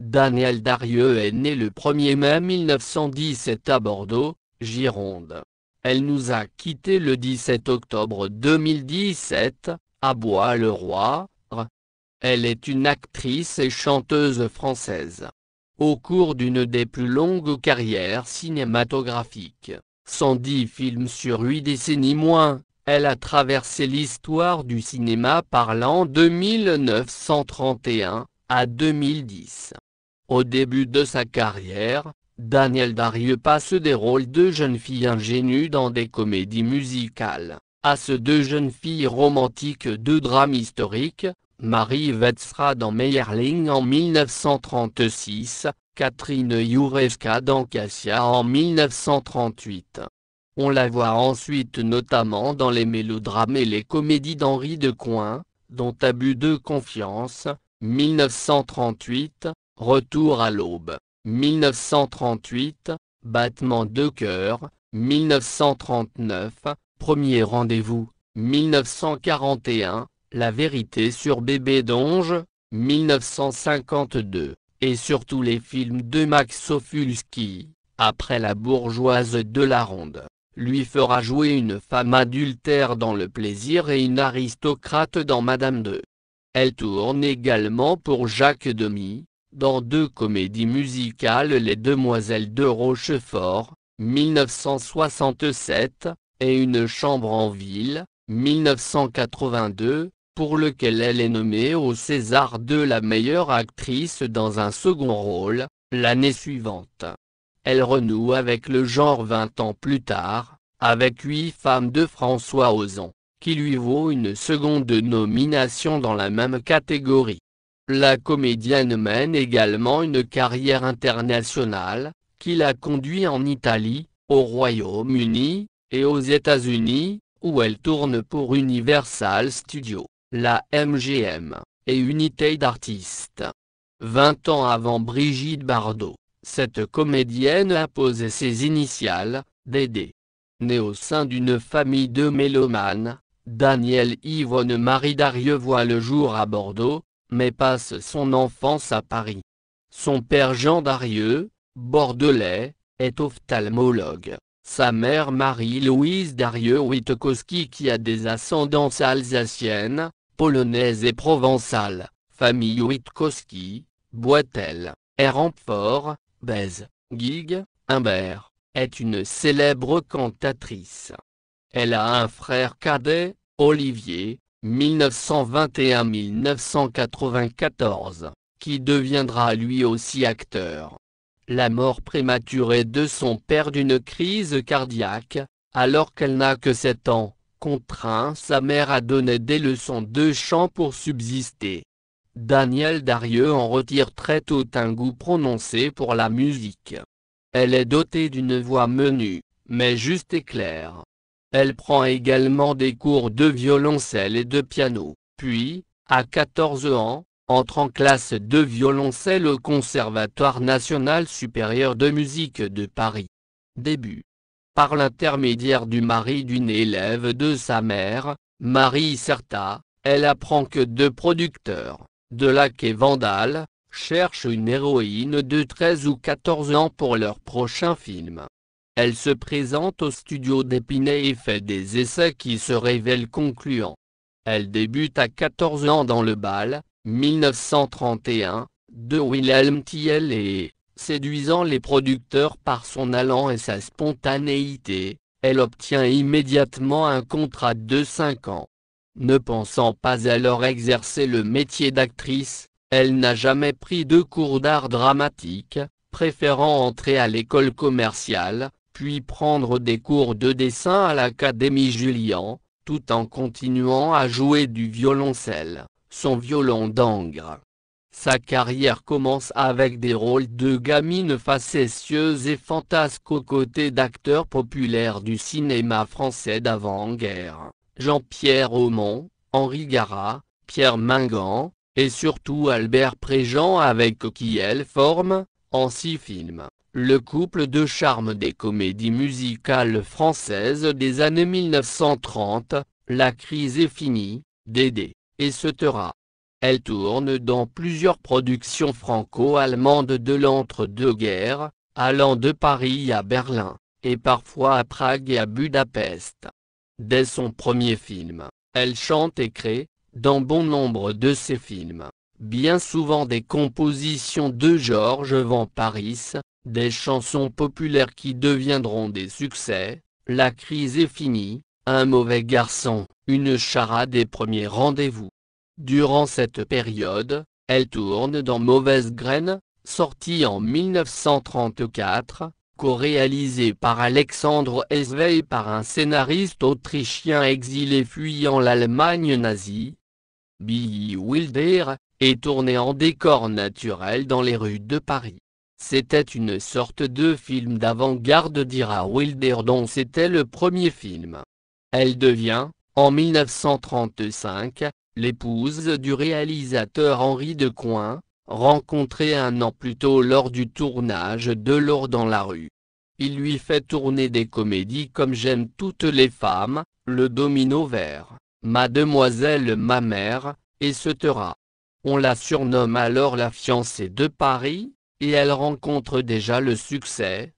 Danielle Darrieux est née le 1er mai 1917 à Bordeaux, Gironde. Elle nous a quittés le 17 octobre 2017, à Bois-le-Roi. Elle est une actrice et chanteuse française. Au cours d'une des plus longues carrières cinématographiques, 110 films sur 8 décennies moins, elle a traversé l'histoire du cinéma parlant de 1931 à 2010. Au début de sa carrière, Danielle Darrieux passe des rôles de jeune fille ingénue dans des comédies musicales, à ceux de jeune fille romantique de drame historique, Marie Wetstra dans Meyerling en 1936, Catherine Jurewska dans Cassia en 1938. On la voit ensuite notamment dans les mélodrames et les comédies d'Henri Decoing, dont Abus de confiance, 1938, Retour à l'aube, 1938, Battement de cœur, 1939, Premier rendez-vous, 1941, La vérité sur Bébé Donge, 1952, et surtout les films de Max Ophuls, Après la bourgeoise de la ronde, lui fera jouer une femme adultère dans Le plaisir et une aristocrate dans Madame de. Elle tourne également pour Jacques Demy, dans deux comédies musicales Les Demoiselles de Rochefort, 1967, et Une chambre en ville, 1982, pour lequel elle est nommée au César de la meilleure actrice dans un second rôle, l'année suivante. Elle renoue avec le genre 20 ans plus tard, avec 8 femmes de François Ozon, qui lui vaut une seconde nomination dans la même catégorie. La comédienne mène également une carrière internationale, qui la conduit en Italie, au Royaume-Uni, et aux États-Unis, où elle tourne pour Universal Studios, la MGM, et United Artists. 20 ans avant Brigitte Bardot, cette comédienne a posé ses initiales, DD. Née au sein d'une famille de mélomanes, Danielle Yvonne Marie Darrieux voit le jour à Bordeaux, mais passe son enfance à Paris. Son père Jean Darrieux, bordelais, est ophtalmologue. Sa mère Marie-Louise Darrieux-Witkowski qui a des ascendances alsaciennes, polonaises et provençales, famille Witkowski, Boitel, Rampfort, Bèze, Guigues, Humbert, est une célèbre cantatrice. Elle a un frère cadet, Olivier, 1921-1994, qui deviendra lui aussi acteur. La mort prématurée de son père d'une crise cardiaque, alors qu'elle n'a que 7 ans, contraint sa mère à donner des leçons de chant pour subsister. Danielle Darrieux en retire très tôt un goût prononcé pour la musique. Elle est dotée d'une voix menue, mais juste et claire. Elle prend également des cours de violoncelle et de piano, puis, à 14 ans, entre en classe de violoncelle au Conservatoire national supérieur de musique de Paris. Début. Par l'intermédiaire du mari d'une élève de sa mère, Marie Certa, elle apprend que deux producteurs, Delac et Vandal, cherchent une héroïne de 13 ou 14 ans pour leur prochain film. Elle se présente au studio d'Épinay et fait des essais qui se révèlent concluants. Elle débute à 14 ans dans Le bal, 1931, de Wilhelm Thiel et, séduisant les producteurs par son allant et sa spontanéité, elle obtient immédiatement un contrat de 5 ans. Ne pensant pas alors exercer le métier d'actrice, elle n'a jamais pris de cours d'art dramatique, préférant entrer à l'école commerciale, puis prendre des cours de dessin à l'Académie Julian, tout en continuant à jouer du violoncelle, son violon d'Angres. Sa carrière commence avec des rôles de gamines facétieuses et fantasques aux côtés d'acteurs populaires du cinéma français d'avant-guerre, Jean-Pierre Aumont, Henri Garat, Pierre Mingan, et surtout Albert Préjean avec qui elle forme, en 6 films, le couple de charme des comédies musicales françaises des années 1930, La crise est finie, Dédé, etc. Elle tourne dans plusieurs productions franco-allemandes de l'entre-deux-guerres, allant de Paris à Berlin, et parfois à Prague et à Budapest. Dès son premier film, elle chante et crée, dans bon nombre de ses films, bien souvent des compositions de Georges Van Parijs, des chansons populaires qui deviendront des succès, La crise est finie, Un mauvais garçon, Une charade et Premier rendez-vous. Durant cette période, elle tourne dans Mauvaise graine, sorti en 1934, co-réalisé par Alexandre Esveil par un scénariste autrichien exilé fuyant l'Allemagne nazie. Billy Wilder, est tourné en décor naturel dans les rues de Paris. C'était une sorte de film d'avant-garde, dira Wilder, dont c'était le premier film. Elle devient, en 1935, l'épouse du réalisateur Henri Decoing, rencontré un an plus tôt lors du tournage de L'or dans la rue. Il lui fait tourner des comédies comme J'aime toutes les femmes, Le domino vert, Mademoiselle ma mère, etc. On la surnomme alors la fiancée de Paris, et elle rencontre déjà le succès.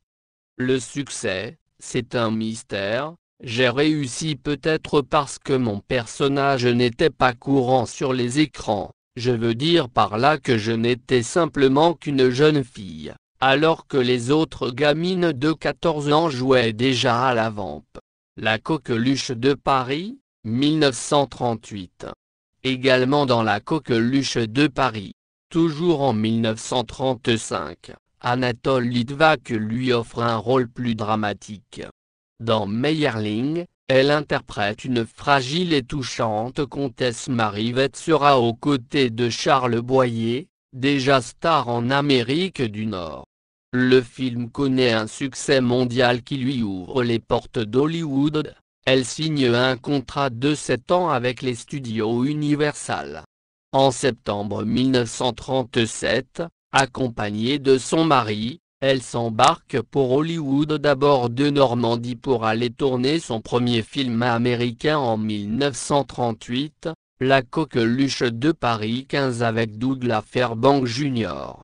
Le succès, c'est un mystère. J'ai réussi peut-être parce que mon personnage n'était pas courant sur les écrans, je veux dire par là que je n'étais simplement qu'une jeune fille, alors que les autres gamines de 14 ans jouaient déjà à la vampe. La coqueluche de Paris, 1938. Également dans La coqueluche de Paris, toujours en 1935, Anatole Litvak lui offre un rôle plus dramatique. Dans Meyerling, elle interprète une fragile et touchante comtesse Marivette sera aux côtés de Charles Boyer, déjà star en Amérique du Nord. Le film connaît un succès mondial qui lui ouvre les portes d'Hollywood. Elle signe un contrat de 7 ans avec les studios Universal. En septembre 1937, accompagnée de son mari, elle s'embarque pour Hollywood, d'abord de Normandie pour aller tourner son premier film américain en 1938, La coqueluche de Paris 15 avec Douglas Fairbanks Jr.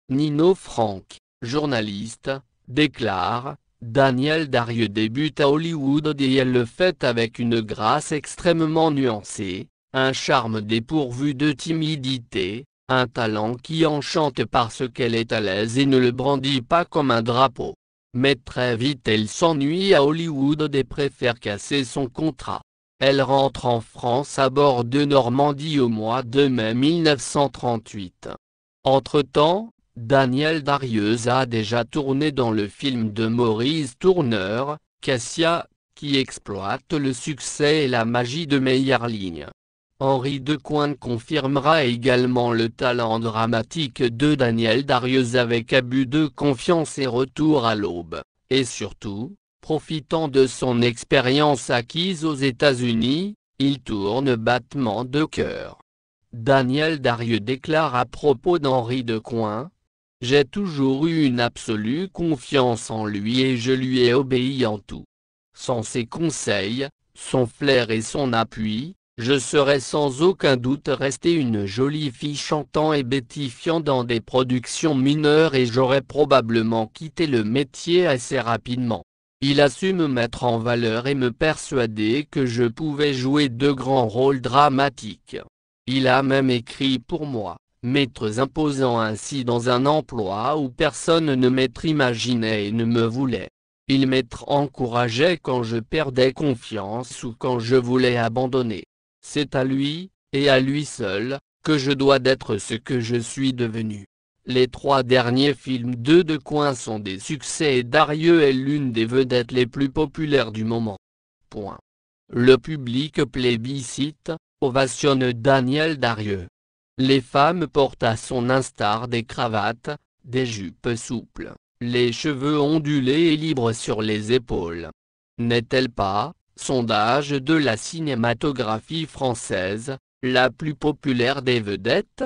Nino Frank, journaliste, déclare: Danielle Darrieux débute à Hollywood et elle le fait avec une grâce extrêmement nuancée, un charme dépourvu de timidité, un talent qui enchante parce qu'elle est à l'aise et ne le brandit pas comme un drapeau. Mais très vite elle s'ennuie à Hollywood et préfère casser son contrat. Elle rentre en France à bord de Normandie au mois de mai 1938. Entre-temps, Danielle Darrieux a déjà tourné dans le film de Maurice Tourneur, Cassia, qui exploite le succès et la magie de Meyerling. Henri Decoing confirmera également le talent dramatique de Danielle Darrieux avec Abus de confiance et Retour à l'aube, et surtout, profitant de son expérience acquise aux États-Unis, il tourne Battement de cœur. Danielle Darrieux déclare à propos d'Henri Decoing: J'ai toujours eu une absolue confiance en lui et je lui ai obéi en tout. Sans ses conseils, son flair et son appui, je serais sans aucun doute restée une jolie fille chantant et bétifiant dans des productions mineures et j'aurais probablement quitté le métier assez rapidement. Il a su me mettre en valeur et me persuader que je pouvais jouer de grands rôles dramatiques. Il a même écrit pour moi, m'être imposant ainsi dans un emploi où personne ne m'être imaginé et ne me voulait. Il m'être encourageait quand je perdais confiance ou quand je voulais abandonner. C'est à lui, et à lui seul, que je dois d'être ce que je suis devenu. Les 3 derniers films de Decoing sont des succès et Darrieux est l'une des vedettes les plus populaires du moment. Point. Le public plébiscite, ovationne Danielle Darrieux. Les femmes portent à son instar des cravates, des jupes souples, les cheveux ondulés et libres sur les épaules. N'est-elle pas, sondage de la cinématographie française, la plus populaire des vedettes?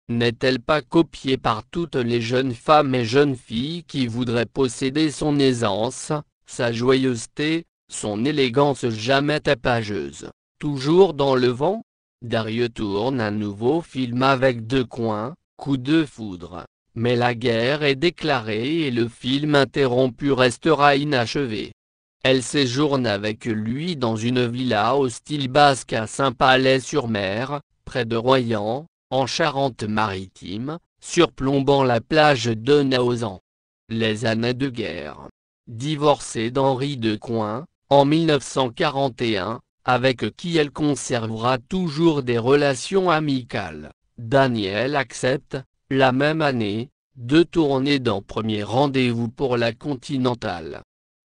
N'est-elle pas copiée par toutes les jeunes femmes et jeunes filles qui voudraient posséder son aisance, sa joyeuseté, son élégance jamais tapageuse, toujours dans le vent? Darieux tourne un nouveau film avec Decoing, Coup de foudre. Mais la guerre est déclarée et le film interrompu restera inachevé. Elle séjourne avec lui dans une villa au style basque à Saint-Palais-sur-Mer, près de Royan, en Charente-Maritime, surplombant la plage de Naozan. Les années de guerre. Divorcée d'Henri Decoing, en 1941, avec qui elle conservera toujours des relations amicales, Daniel accepte, la même année, de tourner dans Premier Rendez-vous pour la Continentale.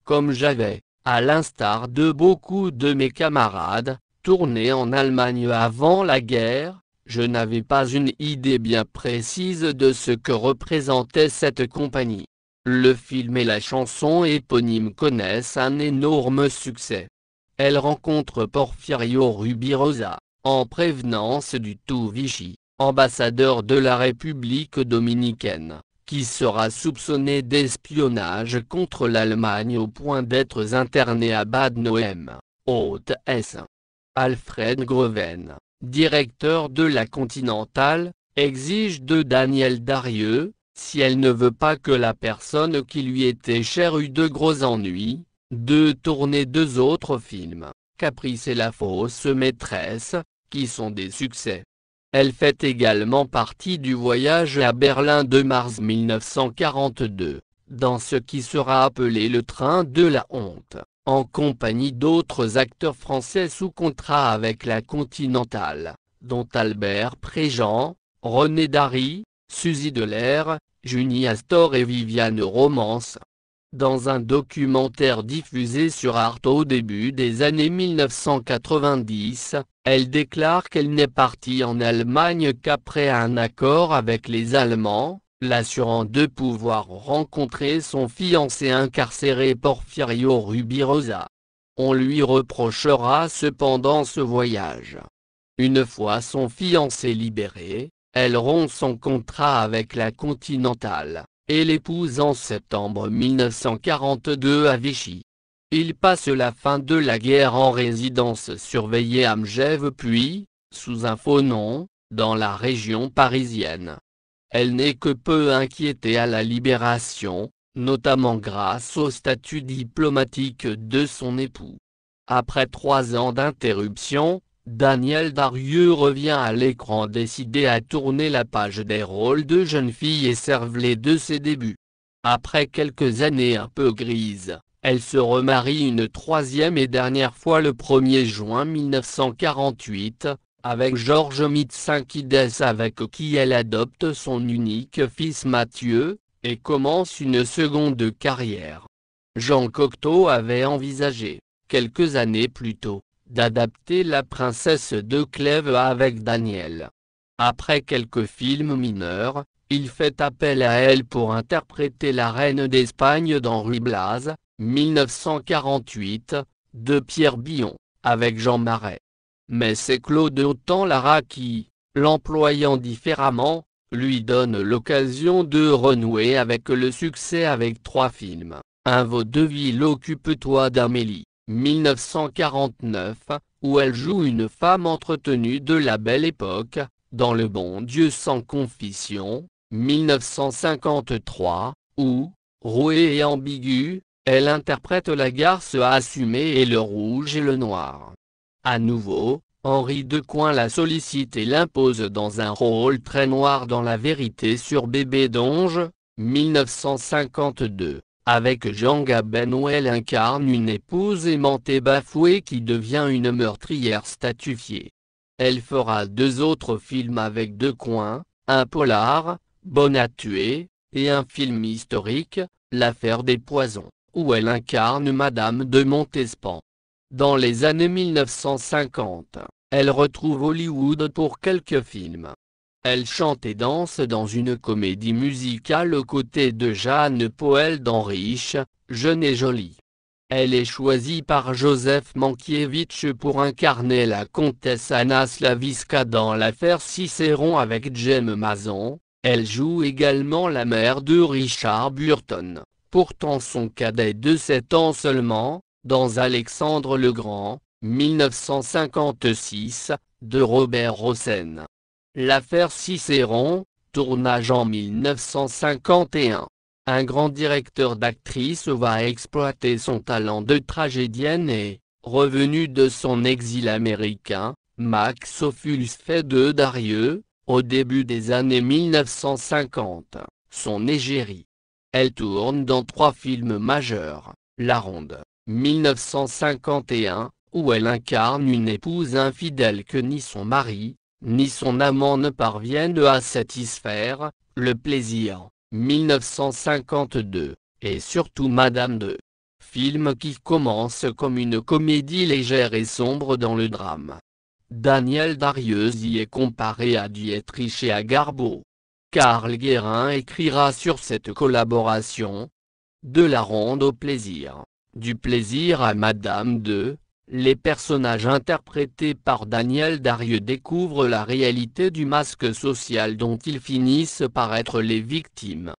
Comme j'avais, à l'instar de beaucoup de mes camarades, tourné en Allemagne avant la guerre, je n'avais pas une idée bien précise de ce que représentait cette compagnie. Le film et la chanson éponyme connaissent un énorme succès. Elle rencontre Porfirio Rubirosa, en prévenance du tout Vichy, ambassadeur de la République dominicaine, qui sera soupçonné d'espionnage contre l'Allemagne au point d'être interné à Bad Nauheim, Haute-Hesse. Alfred Greven, directeur de la Continentale, exige de Danielle Darieux, si elle ne veut pas que la personne qui lui était chère eut de gros ennuis, de tourner 2 autres films, Caprice et La Fausse Maîtresse, qui sont des succès. Elle fait également partie du voyage à Berlin de mars 1942, dans ce qui sera appelé le train de la honte, en compagnie d'autres acteurs français sous contrat avec la Continentale, dont Albert Préjean, René Dary, Suzy Delair, Junie Astor et Viviane Romance. Dans un documentaire diffusé sur Arte au début des années 1990, elle déclare qu'elle n'est partie en Allemagne qu'après un accord avec les Allemands, l'assurant de pouvoir rencontrer son fiancé incarcéré Porfirio Rubirosa. On lui reprochera cependant ce voyage. Une fois son fiancé libéré, elle rompt son contrat avec la Continentale, et l'épouse en septembre 1942 à Vichy. Il passe la fin de la guerre en résidence surveillée à Megève puis, sous un faux nom, dans la région parisienne. Elle n'est que peu inquiétée à la libération, notamment grâce au statut diplomatique de son époux. Après 3 ans d'interruption, Danielle Darieux revient à l'écran décidée à tourner la page des rôles de jeune fille et cervelée de ses débuts. Après quelques années un peu grises, elle se remarie une 3e et dernière fois le 1er juin 1948, avec Georges Mitsinkides avec qui elle adopte son unique fils Mathieu, et commence une seconde carrière. Jean Cocteau avait envisagé, quelques années plus tôt, d'adapter La Princesse de Clèves avec Daniel. Après quelques films mineurs, il fait appel à elle pour interpréter la Reine d'Espagne dans Ruy Blas, 1948, de Pierre Billon, avec Jean Marais. Mais c'est Claude Autant-Lara qui, l'employant différemment, lui donne l'occasion de renouer avec le succès avec 3 films. Un vaudeville Occupe-toi d'Amélie, 1949, où elle joue une femme entretenue de la Belle Époque, dans Le Bon Dieu sans confession, 1953, où, rouée et ambiguë, elle interprète la garce assumée et le rouge et le noir. À nouveau, Henri Decoing la sollicite et l'impose dans un rôle très noir dans La Vérité sur Bébé Donge, 1952. Avec Jean Gabin où elle incarne une épouse aimante et bafouée qui devient une meurtrière statufiée. Elle fera 2 autres films avec Decoing, un polar, Bonne à tuer, et un film historique, L'affaire des poisons, où elle incarne Madame de Montespan. Dans les années 1950, elle retrouve Hollywood pour quelques films. Elle chante et danse dans une comédie musicale aux côtés de Jeanne Poel dans Riche, jeune et jolie. Elle est choisie par Joseph Mankiewicz pour incarner la comtesse Anna Slaviska dans l'affaire Cicéron avec Jaime Mason. Elle joue également la mère de Richard Burton, pourtant son cadet de 7 ans seulement, dans Alexandre le Grand, 1956, de Robert Hossein. L'affaire Cicéron, tournage en 1951. Un grand directeur d'actrice va exploiter son talent de tragédienne et, revenu de son exil américain, Max Ophuls fait de Darieux, au début des années 1950, son égérie. Elle tourne dans 3 films majeurs, La Ronde, 1951, où elle incarne une épouse infidèle que ni son mari, ni son amant ne parviennent à satisfaire, Le Plaisir, 1952, et surtout Madame de. Film qui commence comme une comédie légère et sombre dans le drame. Daniel Darieux y est comparé à Dietrich et à Garbeau. Karl Guérin écrira sur cette collaboration. De La Ronde au Plaisir, du Plaisir à Madame de. Les personnages interprétés par Daniel Darieux découvrent la réalité du masque social dont ils finissent par être les victimes.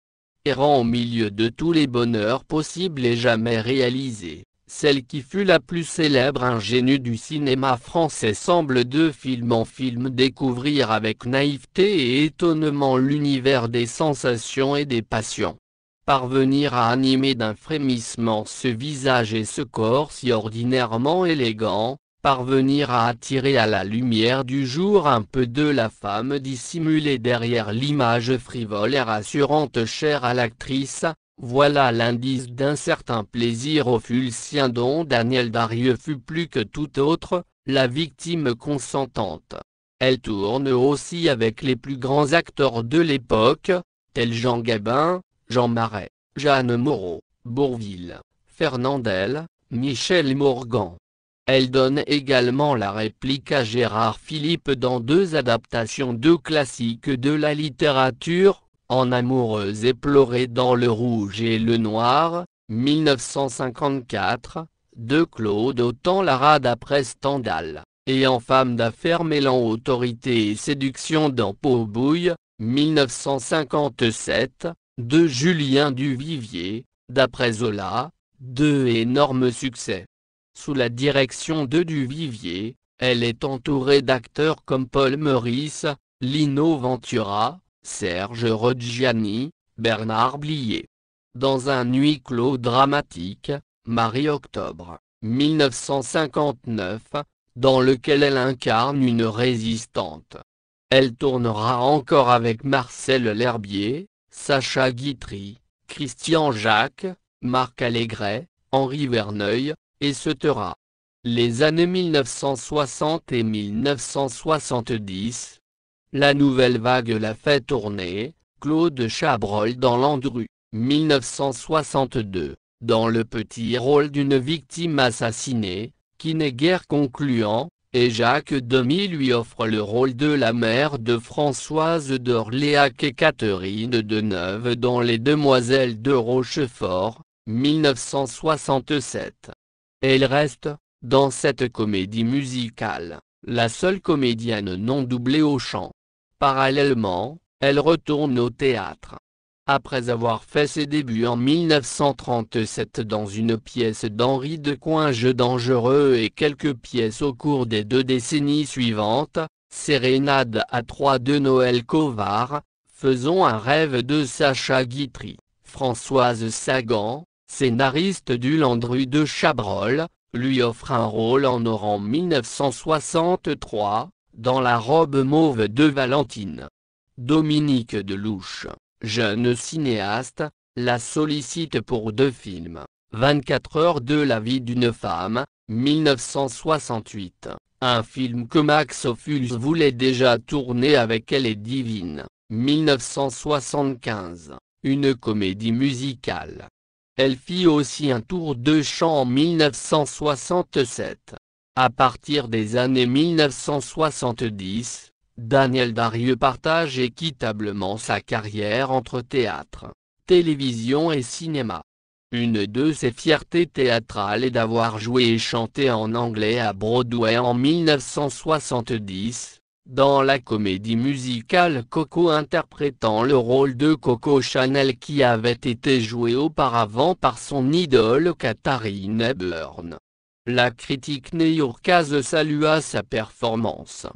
Errant au milieu de tous les bonheurs possibles et jamais réalisés, celle qui fut la plus célèbre ingénue du cinéma français semble de film en film découvrir avec naïveté et étonnement l'univers des sensations et des passions. Parvenir à animer d'un frémissement ce visage et ce corps si ordinairement élégants, parvenir à attirer à la lumière du jour un peu de la femme dissimulée derrière l'image frivole et rassurante chère à l'actrice, voilà l'indice d'un certain plaisir ophulsien dont Daniel Darieux fut plus que tout autre, la victime consentante. Elle tourne aussi avec les plus grands acteurs de l'époque, tels Jean Gabin, Jean Marais, Jeanne Moreau, Bourvil, Fernandel, Michel Morgan. Elle donne également la réplique à Gérard Philippe dans 2 adaptations de classiques de la littérature, En amoureuse éplorée dans Le Rouge et le Noir, 1954, de Claude Autant-Lara d'après Stendhal, et en femme d'affaires mêlant autorité et séduction dans Pot-Bouille, 1957, de Julien Duvivier, d'après Zola, 2 énormes succès. Sous la direction de Duvivier, elle est entourée d'acteurs comme Paul Meurice, Lino Ventura, Serge Reggiani, Bernard Blier. Dans un huis clos dramatique, Marie-Octobre, 1959, dans lequel elle incarne une résistante. Elle tournera encore avec Marcel L'Herbier, Sacha Guitry, Christian Jacques, Marc Allégret, Henri Verneuil, et se taira. Les années 1960 et 1970. La nouvelle vague la fait tourner, Claude Chabrol dans Landru, 1962, dans le petit rôle d'une victime assassinée, qui n'est guère concluant, et Jacques Demy lui offre le rôle de la mère de Françoise d'Orléac et Catherine Deneuve dans Les Demoiselles de Rochefort, 1967. Elle reste, dans cette comédie musicale, la seule comédienne non doublée au chant. Parallèlement, elle retourne au théâtre. Après avoir fait ses débuts en 1937 dans une pièce d'Henri de Coinge Dangereux et quelques pièces au cours des 2 décennies suivantes, Sérénade à 3 de Noël Covard, Faisons un rêve de Sacha Guitry, Françoise Sagan, scénariste du Landru de Chabrol, lui offre un rôle en or en 1963, dans La robe mauve de Valentine. Dominique Delouche, jeune cinéaste, la sollicite pour 2 films, 24 heures de la vie d'une femme, 1968, un film que Max Ophuls voulait déjà tourner avec elle et Divine, 1975, une comédie musicale. Elle fit aussi un tour de chant en 1967. À partir des années 1970, Daniel Darieux partage équitablement sa carrière entre théâtre, télévision et cinéma. Une de ses fiertés théâtrales est d'avoir joué et chanté en anglais à Broadway en 1970, dans la comédie musicale Coco interprétant le rôle de Coco Chanel qui avait été joué auparavant par son idole Katharine Hepburn. La critique new-yorkaise salua sa performance.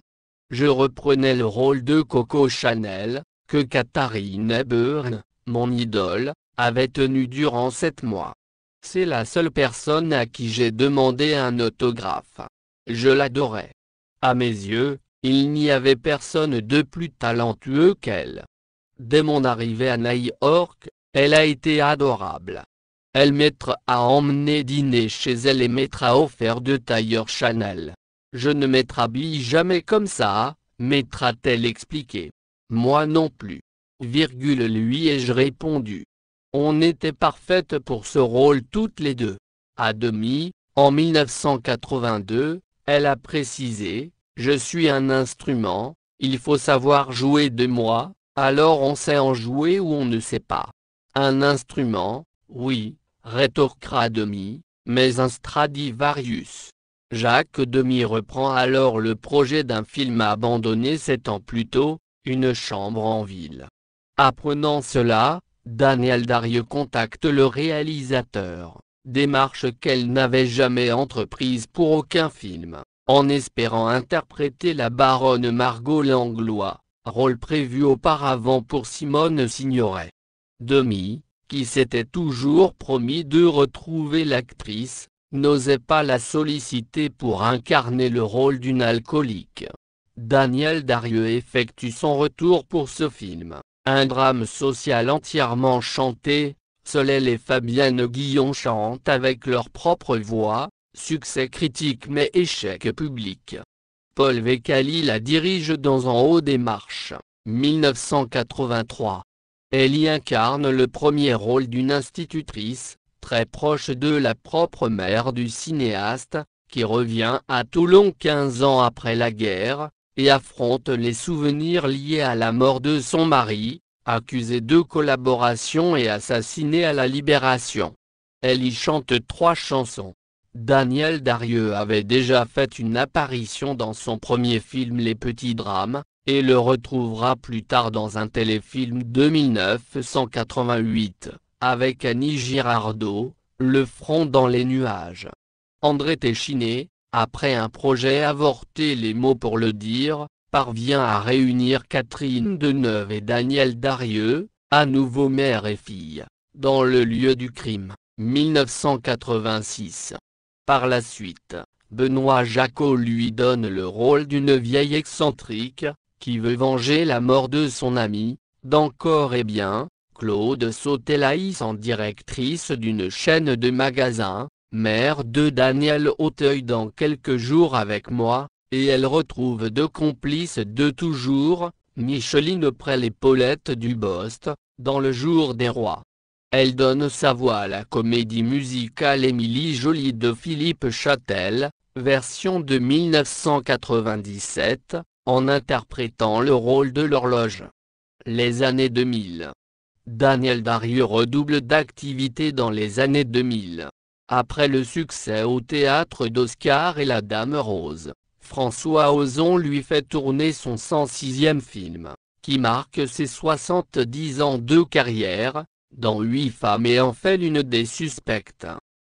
Je reprenais le rôle de Coco Chanel, que Katharine Hepburn, mon idole, avait tenu durant 7 mois. C'est la seule personne à qui j'ai demandé un autographe. Je l'adorais. À mes yeux, il n'y avait personne de plus talentueux qu'elle. Dès mon arrivée à New York, elle a été adorable. Elle m'être à emmener dîner chez elle et m'être à offert de tailleur Chanel. Je ne m'habille jamais comme ça, m'être-t-elle expliqué. Moi non plus. Lui ai-je répondu. On était parfaites pour ce rôle toutes les deux. À demi, en 1982, elle a précisé, je suis un instrument, il faut savoir jouer de moi, alors on sait en jouer ou on ne sait pas. Un instrument, oui, rétorqua Demi, mais un Stradivarius. Jacques Demy reprend alors le projet d'un film abandonné 7 ans plus tôt, Une chambre en ville. Apprenant cela, Danielle Darrieux contacte le réalisateur, démarche qu'elle n'avait jamais entreprise pour aucun film, en espérant interpréter la baronne Margot Langlois, rôle prévu auparavant pour Simone Signoret. Demy, qui s'était toujours promis de retrouver l'actrice, n'osait pas la solliciter pour incarner le rôle d'une alcoolique. Danielle Darrieux effectue son retour pour ce film, un drame social entièrement chanté. Solène et Fabienne Guillon chantent avec leur propre voix, succès critique mais échec public. Paul Vécali la dirige dans En haut des marches, 1983. Elle y incarne le premier rôle d'une institutrice, très proche de la propre mère du cinéaste, qui revient à Toulon 15 ans après la guerre, et affronte les souvenirs liés à la mort de son mari, accusé de collaboration et assassiné à la Libération. Elle y chante 3 chansons. Danielle Darrieux avait déjà fait une apparition dans son premier film Les Petits Drames, et le retrouvera plus tard dans un téléfilm de 1988, avec Annie Girardot, Le front dans les nuages. André Téchiné, après un projet avorté Les mots pour le dire, parvient à réunir Catherine Deneuve et Danielle Darrieux, à nouveau mère et fille, dans le lieu du crime, 1986. Par la suite, Benoît Jacquot lui donne le rôle d'une vieille excentrique, qui veut venger la mort de son ami, dans Corps et Bien. Claude Sauté-Laïs en directrice d'une chaîne de magasins, mère de Daniel Auteuil dans Quelques jours avec moi, et elle retrouve 2 complices de toujours, Micheline Près-les-Paulettes du Bost, dans Le jour des rois. Elle donne sa voix à la comédie musicale Émilie Jolie de Philippe Châtel, version de 1997, en interprétant le rôle de l'horloge. Les années 2000. Danielle Darrieux redouble d'activité dans les années 2000. Après le succès au théâtre d'Oscar et La Dame Rose, François Ozon lui fait tourner son 106e film, qui marque ses 70 ans de carrière, dans 8 femmes et en fait l'une des suspectes.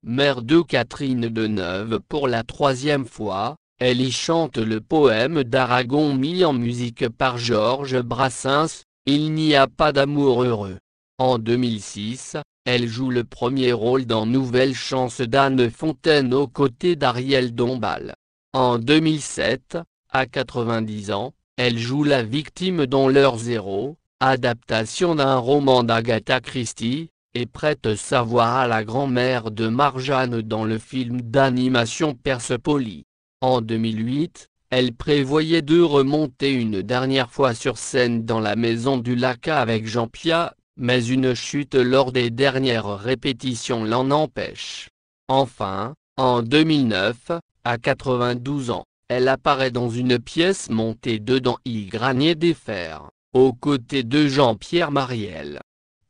Mère de Catherine Deneuve pour la 3e fois, elle y chante le poème d'Aragon mis en musique par Georges Brassens, Il n'y a pas d'amour heureux. En 2006, elle joue le premier rôle dans Nouvelle chance d'Anne Fontaine aux côtés d'Ariel Dombal. En 2007, à 90 ans, elle joue la victime dans L'heure zéro, adaptation d'un roman d'Agatha Christie, et prête sa voix à la grand-mère de Marjane dans le film d'animation Persepolis. En 2008, elle prévoyait de remonter une dernière fois sur scène dans La Maison du Laca avec Jean Pia, mais une chute lors des dernières répétitions l'en empêche. Enfin, en 2009, à 92 ans, elle apparaît dans une pièce montée dedans I Granier des Fers, aux côtés de Jean-Pierre Mariel.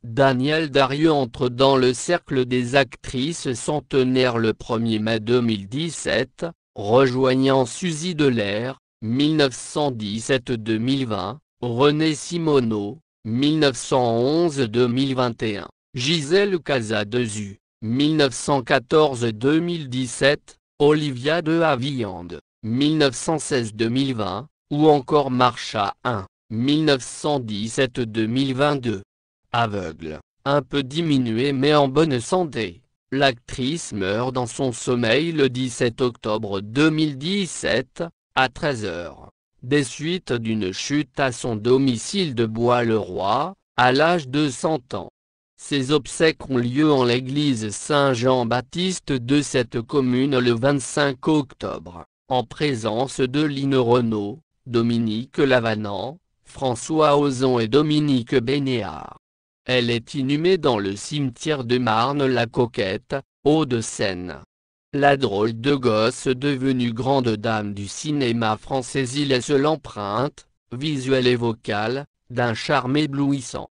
Danielle Darrieux entre dans le cercle des actrices centenaires le 1er mai 2017, rejoignant Suzy Delair, 1917-2020, René Simoneau, 1911-2021, Gisèle Casadesus, 1914-2017, Olivia de Havilland, 1916-2020, ou encore Marsha 1, 1917-2022. Aveugle, un peu diminuée mais en bonne santé, l'actrice meurt dans son sommeil le 17 octobre 2017, à 13h, des suites d'une chute à son domicile de Bois-le-Roi, à l'âge de 100 ans. Ses obsèques ont lieu en l'église Saint-Jean-Baptiste de cette commune le 25 octobre, en présence de Line Renaud, Dominique Lavanant, François Ozon et Dominique Bénéard. Elle est inhumée dans le cimetière de Marne-la-Coquette, Hauts-de-Seine. La drôle de gosse devenue grande dame du cinéma français y laisse l'empreinte, visuelle et vocale, d'un charme éblouissant.